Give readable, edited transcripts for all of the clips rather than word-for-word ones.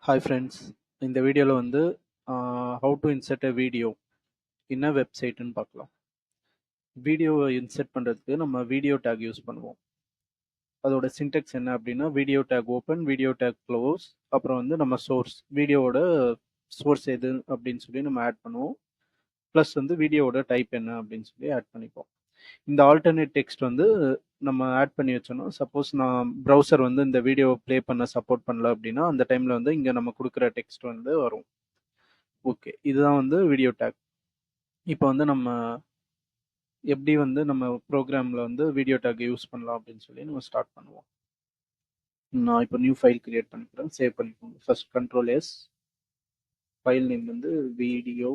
Hi friends, இந்த வீடியோவில் வந்து how to insert a video in a websiteன்னு பார்க்கலாம். வீடியோவை இன்சர்ட் பண்ணுறதுக்கு நம்ம வீடியோ டேக் யூஸ் பண்ணுவோம். அதோட சின்டெக்ஸ் என்ன அப்படின்னா video take open, video take close, அப்புறம் வந்து நம்ம சோர்ஸ், வீடியோவோட சோர்ஸ் எது அப்படின்னு சொல்லி நம்ம ஆட் பண்ணுவோம். ப்ளஸ் வந்து வீடியோவோட டைப் என்ன அப்படின்னு சொல்லி ஆட் பண்ணிப்போம். இந்த ஆல்டர்னேட் டெக்ஸ்ட் வந்து நம்ம ஆட் பண்ணி வச்சோன்னா, சப்போஸ் நான் ப்ரௌசர் வந்து இந்த வீடியோ ப்ளே பண்ண சப்போர்ட் பண்ணல அப்படின்னா அந்த டைமில் வந்து இங்கே நம்ம கொடுக்குற டெக்ஸ்ட் வந்து வரும். ஓகே, இதுதான் வந்து வீடியோ டேக். இப்போ வந்து நம்ம எப்படி வந்து நம்ம ப்ரோக்ராமில் வந்து வீடியோ டேக் யூஸ் பண்ணலாம் அப்படின்னு சொல்லி நம்ம ஸ்டார்ட் பண்ணுவோம். நான் இப்போ நியூ ஃபைல் கிரியேட் பண்ணிக்கிறேன், சேவ் பண்ணிக்கோங்க. ஃபர்ஸ்ட் Ctrl+S, ஃபைல் நேம் வந்து வீடியோ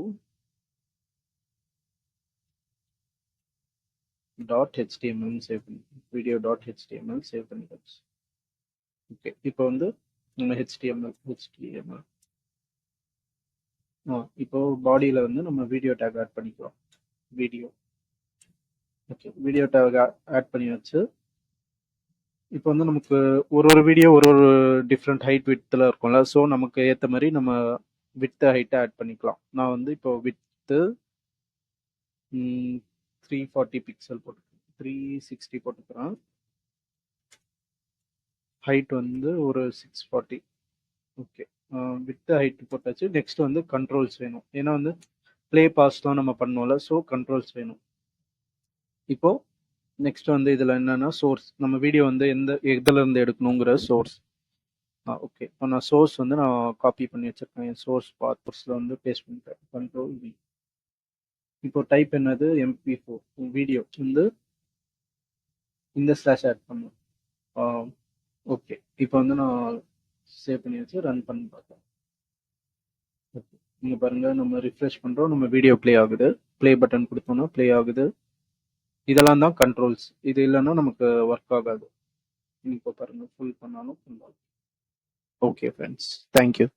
.html சேவ் பண்ணிக்கோங்க. வீடியோ.html சேவ் பண்ணிக்கோங்க. ஓகே, இப்போ வந்து நம்ம HTML இப்போ பாடியில் வந்து நம்ம வீடியோ டேக் ஆட் பண்ணிக்கிறோம். Video, okay, video tag add பண்ணி வச்சு இப்போ வந்து நமக்கு ஒரு வீடியோ ஒரு டிஃப்ரெண்ட் ஹைட் வித்தில் இருக்கும்ல. ஸோ நமக்கு ஏற்ற மாதிரி நம்ம வித்து ஹைட்டை ஆட் பண்ணிக்கலாம். நான் வந்து இப்போ வித்து 340 பிக்சல் போட்டுக்கிறேன், 360 போட்டுக்கிறேன். ஹைட் வந்து ஒரு 640. ஓகே, வித்து ஹைட் போட்டாச்சு. நெக்ஸ்ட் வந்து கண்ட்ரோல்ஸ் வேணும், ஏன்னா வந்து ப்ளே பாஸ்லாம் நம்ம பண்ணுவோம்ல. ஸோ கண்ட்ரோல்ஸ் வேணும். இப்போ நெக்ஸ்ட் வந்து இதில் என்னன்னா சோர்ஸ், நம்ம வீடியோ வந்து எதுல இருந்து எடுக்கணுங்கிற சோர்ஸ். ஓகே, இப்போ நான் சோர்ஸ் வந்து நான் காப்பி பண்ணி வச்சிருக்கேன். என் சோர்ஸ் பாத்ஸில் வந்து பேஸ்ட் பண்ணிட்டேன். Ctrl+V. இப்போ டைப் என்னது, MP4. வீடியோ வந்து இந்த ஸ்லாஷ் ஆட் பண்ணும். ஓகே, இப்போ வந்து நான் சேவ் பண்ணி வச்சு ரன் பண்ணி பார்த்தேன். ஓகே, நீங்கள் பாருங்கள், நம்ம ரிஃப்ரெஷ் பண்ணுறோம், நம்ம வீடியோ ப்ளே ஆகுது. ப்ளே பட்டன் கொடுத்தோம்னா ப்ளே ஆகுது. இதெல்லாம் தான் கண்ட்ரோல்ஸ். இது இல்லைன்னா நமக்கு ஒர்க் ஆகாது. இப்போ பாருங்கள், ஃபுல் பண்ணாலும் ஃபுல் ஆகும். Okay friends, thank you.